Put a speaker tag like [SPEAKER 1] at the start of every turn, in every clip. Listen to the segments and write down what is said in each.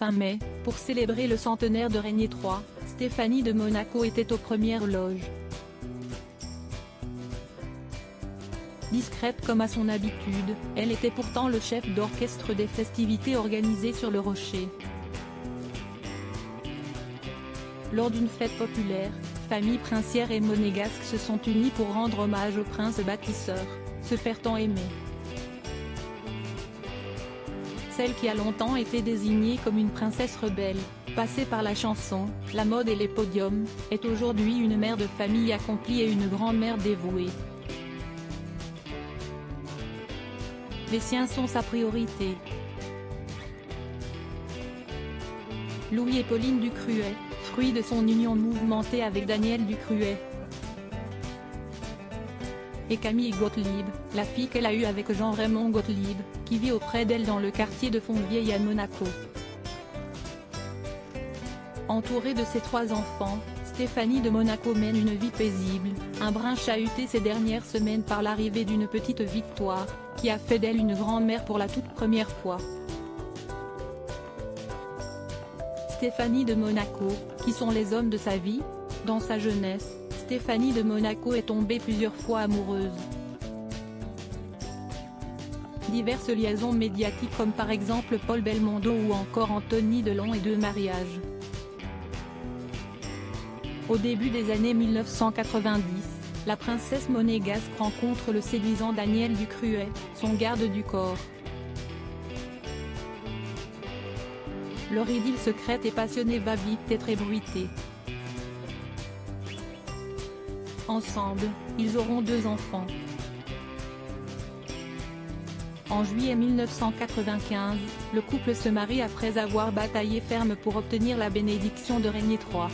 [SPEAKER 1] fin mai, pour célébrer le centenaire de Régnier III, Stéphanie de Monaco était aux premières loges. Discrète comme à son habitude, elle était pourtant le chef d'orchestre des festivités organisées sur le Rocher. Lors d'une fête populaire, famille princière et monégasque se sont unies pour rendre hommage au prince bâtisseur, se faire tant aimer. Celle qui a longtemps été désignée comme une princesse rebelle, passée par la chanson, la mode et les podiums, est aujourd'hui une mère de famille accomplie et une grand-mère dévouée. Les siens sont sa priorité. Louis et Pauline Ducruet, fruit de son union mouvementée avec Daniel Ducruet. Et Camille Gottlieb, la fille qu'elle a eue avec Jean-Raymond Gottlieb, qui vit auprès d'elle dans le quartier de Fontvieille à Monaco. Entourée de ses 3 enfants, Stéphanie de Monaco mène une vie paisible, un brin chahuté ces dernières semaines par l'arrivée d'une petite Victoire, qui a fait d'elle une grand-mère pour la toute première fois. Stéphanie de Monaco, qui sont les hommes de sa vie? Dans sa jeunesse, Stéphanie de Monaco est tombée plusieurs fois amoureuse. Diverses liaisons médiatiques comme par exemple Paul Belmondo ou encore Anthony Delon et 2 mariages. Au début des années 1990, la princesse monégasque rencontre le séduisant Daniel Ducruet, son garde du corps. Leur idylle secrète et passionnée va vite être ébruitée. Ensemble, ils auront 2 enfants. En juillet 1995, le couple se marie après avoir bataillé ferme pour obtenir la bénédiction de Régnier III.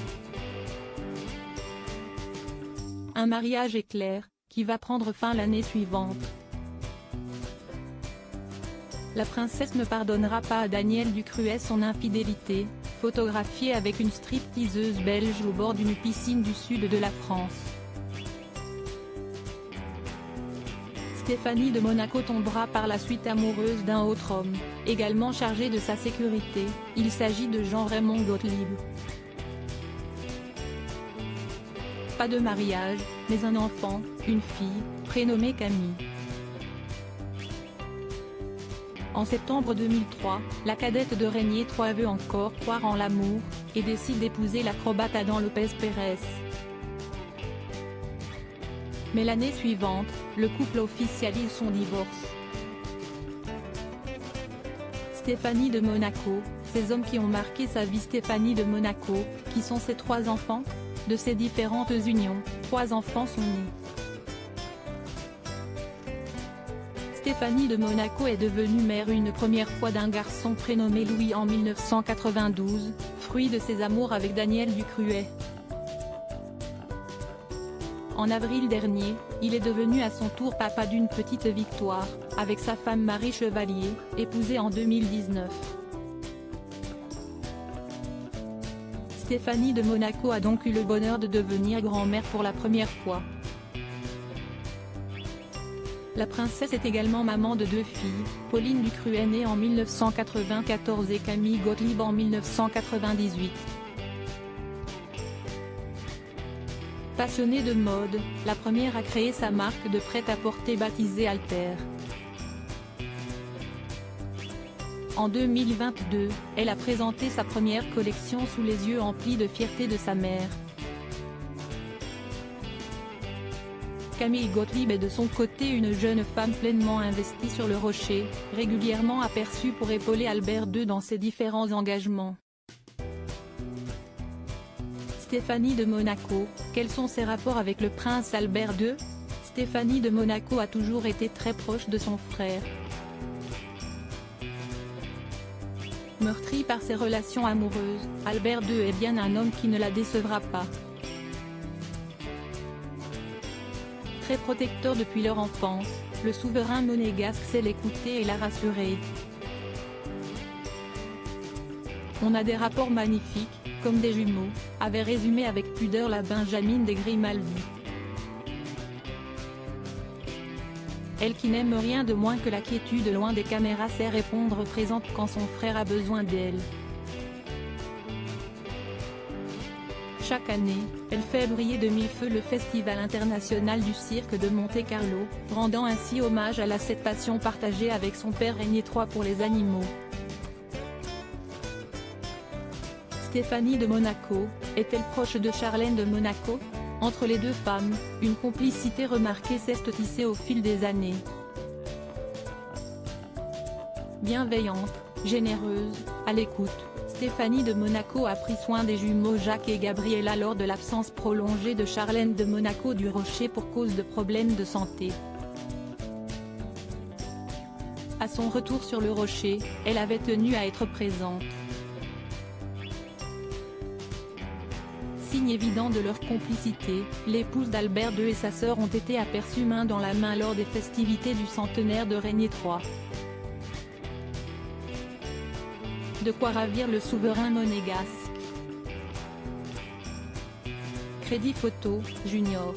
[SPEAKER 1] Un mariage éclair, qui va prendre fin l'année suivante. La princesse ne pardonnera pas à Daniel Ducruet son infidélité, photographiée avec une stripteaseuse belge au bord d'une piscine du sud de la France. Stéphanie de Monaco tombera par la suite amoureuse d'un autre homme, également chargé de sa sécurité, il s'agit de Jean-Raymond Gottlieb. Pas de mariage, mais un enfant, une fille, prénommée Camille. En septembre 2003, la cadette de Régnier III veut encore croire en l'amour, et décide d'épouser l'acrobate Adam Lopez Pérez. Mais l'année suivante, le couple officialise son divorce. Stéphanie de Monaco, ces hommes qui ont marqué sa vie. Stéphanie de Monaco, qui sont ses 3 enfants? De ces différentes unions, 3 enfants sont nés. Stéphanie de Monaco est devenue mère une première fois d'un garçon prénommé Louis en 1992, fruit de ses amours avec Daniel Ducruet. En avril dernier, il est devenu à son tour papa d'une petite Victoire, avec sa femme Marie Chevalier, épousée en 2019. Stéphanie de Monaco a donc eu le bonheur de devenir grand-mère pour la première fois. La princesse est également maman de 2 filles, Pauline Ducruet née en 1994 et Camille Gottlieb en 1998. Passionnée de mode, la première a créé sa marque de prêt-à-porter baptisée Alter. En 2022, elle a présenté sa première collection sous les yeux emplis de fierté de sa mère. Camille Gottlieb est de son côté une jeune femme pleinement investie sur le Rocher, régulièrement aperçue pour épauler Albert II dans ses différents engagements. Stéphanie de Monaco, quels sont ses rapports avec le prince Albert II? Stéphanie de Monaco a toujours été très proche de son frère. Meurtri par ses relations amoureuses, Albert II est bien un homme qui ne la décevra pas. Très protecteur depuis leur enfance, le souverain monégasque sait l'écouter et la rassurer. On a des rapports magnifiques, comme des jumeaux, avait résumé avec pudeur la Benjamine des Grimaldi. Elle qui n'aime rien de moins que la quiétude loin des caméras sait répondre présente quand son frère a besoin d'elle. Chaque année, elle fait briller de mille feux le Festival international du cirque de Monte-Carlo, rendant ainsi hommage à cette passion partagée avec son père Régnier III pour les animaux. Stéphanie de Monaco, est-elle proche de Charlène de Monaco? Entre les deux femmes, une complicité remarquée s'est tissée au fil des années. Bienveillante, généreuse, à l'écoute, Stéphanie de Monaco a pris soin des jumeaux Jacques et Gabriella lors de l'absence prolongée de Charlène de Monaco du Rocher pour cause de problèmes de santé. À son retour sur le Rocher, elle avait tenu à être présente. Signe évident de leur complicité, l'épouse d'Albert II et sa sœur ont été aperçues main dans la main lors des festivités du centenaire de Régnier III. De quoi ravir le souverain monégasque. Crédit photo, Junior.